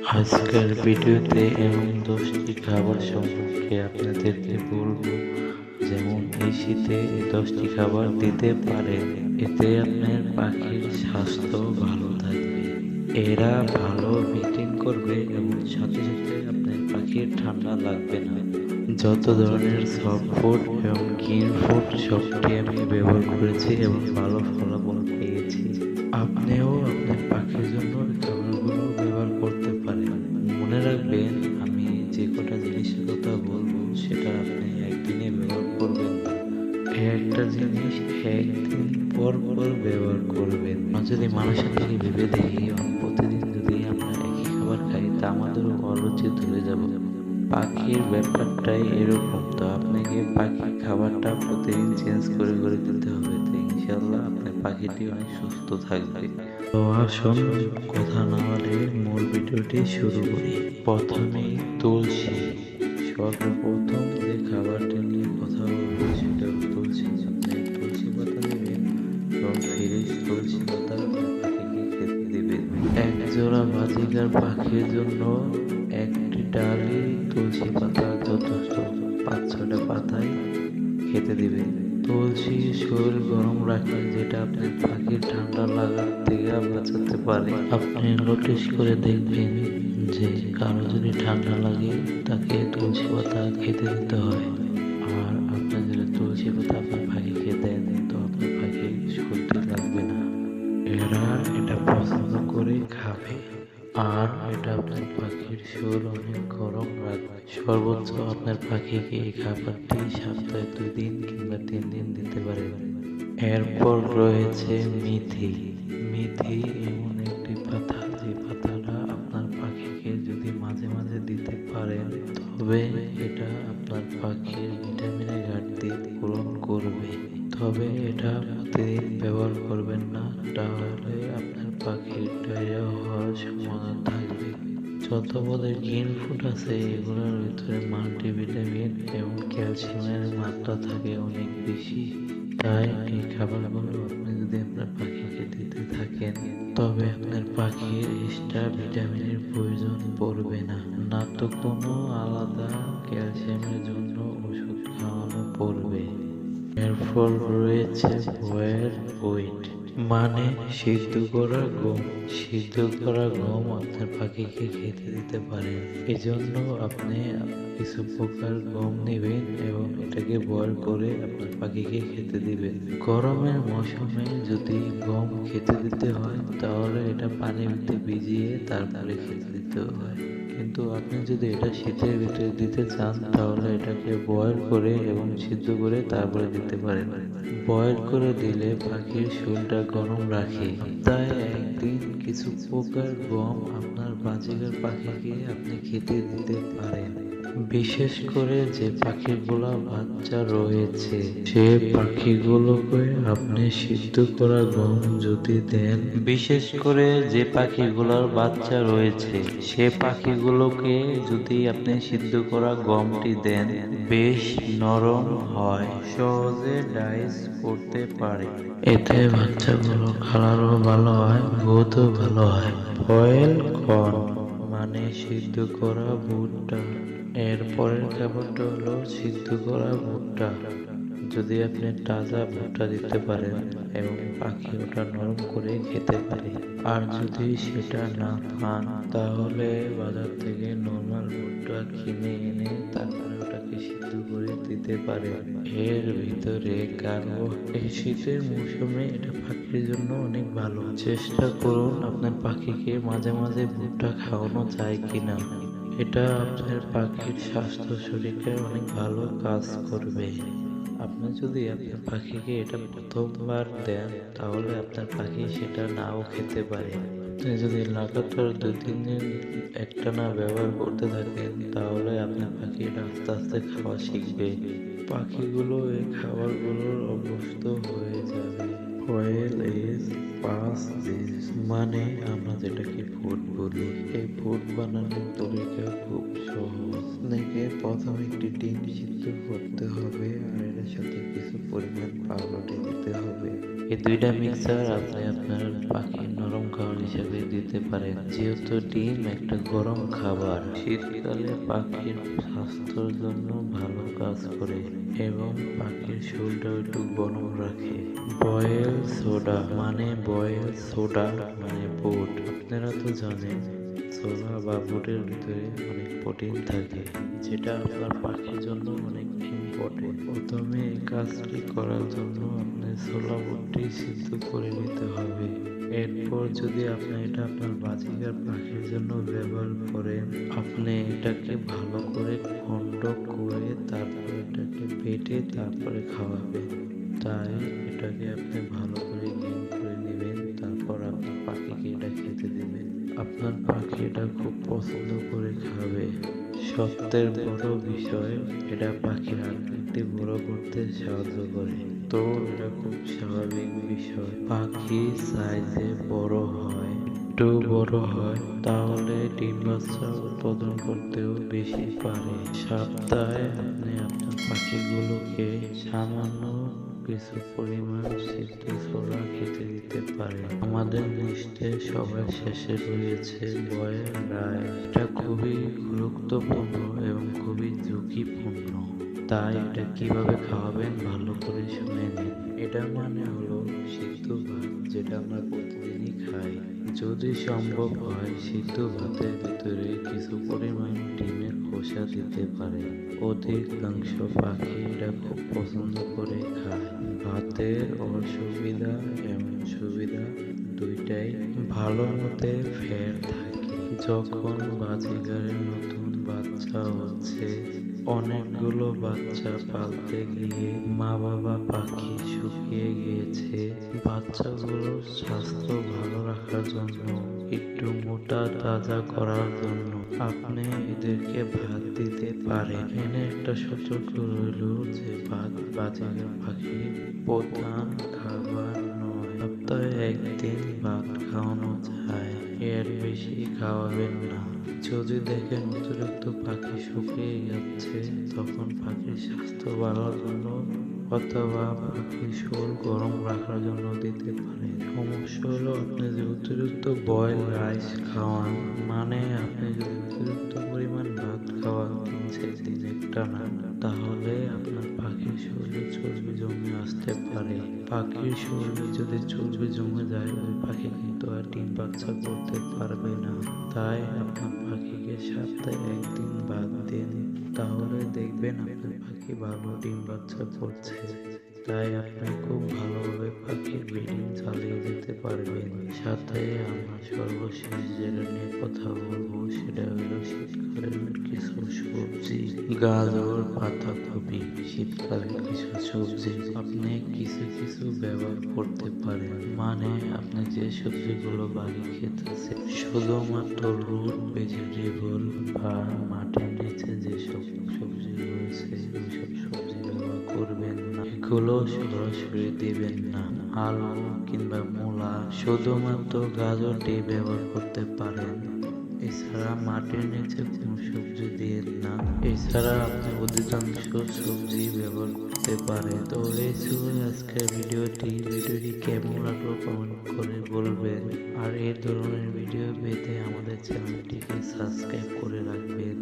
আজকের ভিডিওতে এমন 10টি খাবার সম্পর্কে আপনাদেরকে বলবো, যেমন এই শীতে এই 10টি খাবার দিতে পারেন। এতে আপনার পাখির স্বাস্থ্য ভালো থাকবে, এরা ভালো মিটিং করবে এবং সাথে সাথে আপনার পাখির ঠান্ডা লাগবে না। যত ধরনের সফট ফুড এবং গ্রিন ফুড সবটি আমি ব্যবহার করেছি এবং ভালো ফলাফল পেয়েছি। আপনিও আপনার পাখির জন্য এই খাবারগুলো ব্যবহার করতে পারেন। মনে রাখবেন, আমি যে কটা জিনিসের কথা বলবো সেটা আপনি একদিনে ব্যবহার করবেন না। একটা জিনিস একদিন পর পর ব্যবহার করবেন। আমরা যদি মানুষের দিকে ভেবে দেখি, প্রতিদিন যদি আমরা একই খাবার খাই তা আমাদেরও অরুচি ধরে যাব। পাখির ব্যাপারটাই এরকম, তো আপনাকে পাখির খাবারটা প্রতিদিন চেঞ্জ করে করে দিতে হবে, তো ইনশাল্লাহ আপনার পাখিটি অনেক সুস্থ থাকবে। তো আসুন কথা না বলে মূল ভিডিওটি শুরু করি। প্রথমেই তুলসী। সর্বপ্রথম যে খাবারটা নিয়ে কথা বলবো সেটা তুলসী। আপনি তুলসী পাতা নেবেন এবং ফ্রেশ তুলসী পাতা পাখিকে খেতে দেবেন। এক জোড়া বাজিকার পাখির জন্য একটি ডালে তুলসী পাতা যথেষ্ট। 5-6টা পাতায় খেতে দিবেন। তুলসী শরীর গরম রাখে, যেটা আপনার পাখির ঠান্ডা লাগার থেকে বাঁচাতে পারে। আপনি নোটিস করে দেখবেন যে কারো যদি ঠান্ডা লাগে তাকে তুলসী পাতা খেতে দিতে হয়। আর আপনি যদি তুলসী পাতা আপনার পাখিকে দেন তো আপনার পাখির সর্দি লাগবে না, এরা এটা পছন্দ করে খাবে। আর এটা আপনার পাখির শরীর অনেক গরম রাখবে। সর্বোচ্চ আপনার পাখিকে এই খাবারটি সপ্তাহে 2 দিন কিংবা 3 দিন দিতে পারেন। এরপর রয়েছে মেথি। মেথি এমন একটি পাতা, যে পাতাটা আপনার পাখিকে যদি মাঝে মাঝে দিতে পারেন তবে এটা আপনার পাখির ভিটামিনের ঘাটতি পূরণ করবে। তবে এটা প্রতিদিন ব্যবহার করবেন না, তাহলে আপনার পাখির ডায়রিয়া হওয়ার সম্ভাবনা থাকবে। যত বলে গ্রিন ফুড আছে এগুলোর ভিতরে মাল্টিভিটামিন এবং ক্যালসিয়ামের মাত্রা থাকে অনেক বেশি। তাই এই খাবারগুলো আপনি যদি আপনার পাখিকে দিতে থাকেন তবে আপনার পাখির এক্সট্রা ভিটামিনের প্রয়োজন পড়বে না, না তো কোনো আলাদা ক্যালসিয়ামের জন্য ওষুধ খাওয়ানো পড়বে। এরপর রয়েছে বয়েল ওইট, মানে সিদ্ধ করা গম। সিদ্ধ করা গম আপনার পাখিকে খেতে দিতে পারেন। এজন্য আপনি কিছু প্রকার গম নেবেন এবং এটাকে বয়েল করে আপনার পাখিকে খেতে দিবেন। গরমের মৌসুমে যদি গম খেতে দিতে হয় তাহলে এটা পানিতে ভিজিয়ে তারপরে খেতে দিতে হয়, কিন্তু আপনি যদি এটা শীতের ভিতরে দিতে চান তাহলে এটাকে বয়েল করে এবং সিদ্ধ করে তারপরে দিতে পারেন। বয়েল করে দিলে পাখির শরীরটা গরম রাখে, তাই একদিন কিছু প্রকার গম আপনার বাজিকার পাখিকে আপনি খেতে দিতে পারেন। বিশেষ করে যে পাখিগুলা বাচ্চা রয়েছে সে পাখিগুলোকে আপনি সিদ্ধ করা গম যদি দেন, বিশেষ করে যে পাখিগুলোর বাচ্চা রয়েছে সে পাখিগুলোকে যদি আপনি সিদ্ধ করা গমটি দেন বেশ নরম হয়, সহজে ডাইস করতে পারে। এতে বাচ্চাগুলো কালারও ভালো হয়, গ্রোথও ভালো হয়। বয়েল কর্ন, মানে সিদ্ধ করা ভুট্টা। এর পরের খাবারটা হলো সিদ্ধ করা ভুট্টা। যদি আপনি তাজা ভুট্টা দিতে পারেন এবং পাখি ওটা নরম করে খেতে পারে। আর যদি সেটা না পান তাহলে বাজার থেকে নর্মাল ভুট্টা কিনে এনে তারপরে ওটাকে সিদ্ধ করে দিতে পারে। এর ভিতরে কার্বো, এই শীতের মৌসুমে এটা পাখির জন্য অনেক ভালো। চেষ্টা করুন আপনার পাখিকে মাঝে মাঝে ভুট্টা খাওয়ানো যায় কিনা, এটা আপনার পাখির স্বাস্থ্য শরীরে অনেক ভালো কাজ করবে। আপনি যদি আপনার পাখিকে এটা প্রথমবার দেন তাহলে আপনার পাখি সেটা নাও খেতে পারে। আপনি যদি লাগাতার 2-3 দিন একটানা ব্যবহার করতে থাকেন তাহলে আপনার পাখি এটা আস্তে আস্তে খাওয়া শিখবে। পাখিগুলো এই খাবারগুলোর অভ্যস্ত হয়ে যাবে। ফয়েল ইজ পাস দিস, মানে আমরা যেটাকে ফুড বলি। এই ফুড বানানোর তরিকা খুব সহজ। আপনাকে প্রথমে একটি ডিম সিদ্ধ করতে হবে আর এর সাথে কিছু পরিমাণ পাউরুটি দিতে হবে। এই দুইটা মিক্সচার আপনি আপনার পাখির নরম খাবার হিসেবে দিতে পারেন। যেহেতু ডিম একটা গরম খাবার, শীতকালে পাখির স্বাস্থ্যের জন্য ভালো কাজ করে এবং পাখির শরীরটা একটু গরম রাখে। বয়েল সোডা মানে বুট। আপনারা তো জানেন ছোলা বা বুটের ভিতরে অনেক প্রোটিন থাকে, যেটা আপনার পাখির জন্য অনেক ইম্পর্টেন্ট। প্রথমে এই কাজটি করার জন্য আপনার ছোলা বুটটি সিদ্ধ করে নিতে হবে। এরপর যদি আপনি এটা আপনার বাজিকার পাখির জন্য ব্যবহার করেন, আপনি এটাকে ভালো করে খন্ড করে তারপর এটাকে বেটে তারপরে খাওয়াবেন। তাই এটাকে আপনি ভালো করে গ্রিন করে নেবেন, তারপর আপনার পাখিকে এটা খেতে দেবেন। আপনার পাখি এটা খুব পছন্দ করে খাবে। সত্যের বড় বিষয়, এটা পাখির আকৃতি বড় করতে সাহায্য করে। তো এটা খুব স্বাভাবিক বিষয়। পাখি সাইজে বড় হয়, একটু বড় হয়, তাহলে ডিম বাচ্চা উৎপাদন করতেও বেশি পারে। সপ্তাহে আপনি আপনার পাখিগুলোকে সামান্য কিছু পরিমাণ সিদ্ধ ছোলা খেতে দিতে পারে। আমাদের লিস্টে সবার শেষে রয়েছে বয়েল রাইস। এটা খুবই গুরুত্বপূর্ণ এবং খুবই ঝুঁকিপূর্ণ, তাই এটা কিভাবে খাওয়াবেন ভালো করে শুনে নিন। এটা মানে হলো সিদ্ধ ভাত, যেটা আমরা প্রতিদিনই খাই। যদি সম্ভব হয় সিদ্ধ ভাতের ভিতরে কিছু পরিমাণ ডিমের খোসা দিতে পারে। অধিকাংশ পাখি এটা খুব পছন্দ করে খায়। ভাতের অসুবিধা এবং সুবিধা দুইটাই। ভালো মতে ফ্যাট থাকে। যখন বাজিগারের নতুন বাচ্চা হচ্ছে, অনেকগুলো বাচ্চা পালতে গিয়ে মা বাবা পাখি শুকিয়ে গিয়েছে, বাচ্চাগুলোর স্বাস্থ্য ভালো রাখার জন্য, একটু মোটা তাজা করার জন্য আপনি এদেরকে ভাত দিতে পারেন। এখানে একটা সতর্ক রইল যে ভাত বাজিগার পাখির প্রধান খাবার নয়। সপ্তাহে একদিন ভাত খাওয়ানো যায়, এর বেশি খাওয়াবেন না। যদি দেখেন অতিরিক্ত পাখি শুকিয়ে যাচ্ছে, তখন পাখির স্বাস্থ্য বাড়ার জন্য অথবা পাখির শরীর গরম রাখার জন্য দিতে পারেন। সমস্যা হলো আপনি যে অতিরিক্ত বয়েল রাইস খাওয়ান, মানে আপনি যদি অতিরিক্ত পরিমাণ ভাত খাওয়ান 3-4 দিন একটানা, তাহলে আপনার পাখির শরীরে চর্বি জমে আসতে পারে। পাখির শরীরে যদি চর্বি জমে যায়, ওই পাখি কিন্তু আর ডিম বাচ্চা করতে পারবে না। তাই আপনার পাখিকে সপ্তাহে একদিন ভাত দিন, তাহলে দেখবেন আপনার পাখি ভালো ডিম বাচ্চা করছে। তাই আপনি খুব ভালোভাবে পাখির ব্রিডিং চালিয়ে যেতে পারবেন। সাথে আমরা সর্বশেষ যেটা নিয়ে কথা বলবো, সেটা হলো শীতকালের কিছু সবজি। গাজর, পাতাকপি, শীতকালের কিছু সবজি আপনি কিছু কিছু ব্যবহার করতে পারেন। মানে আপনি যে সবজিগুলো বাড়ি খেতেছে, শুধুমাত্র রুট ভেজিটেবল বা মাটির নিচে যেসব সবজি রয়েছে, ওইসব সবজি ব্যবহার করবেন না। এগুলো সরাসরি দিবেন না। আলু কিংবা মূলা, শুধুমাত্র গাজরটি ব্যবহার করতে পারেন। এছাড়া মাটির নিচে কোনো সবজি দিয়েন না। এছাড়া আপনি অধিকাংশ সবজি ব্যবহার করতে পারেন। তো এই ছিল আজকের ভিডিওটি কেমন লাগলো কমেন্ট করে বলবেন। আর এই ধরনের ভিডিও পেতে আমাদের চ্যানেলটিকে সাবস্ক্রাইব করে রাখবেন।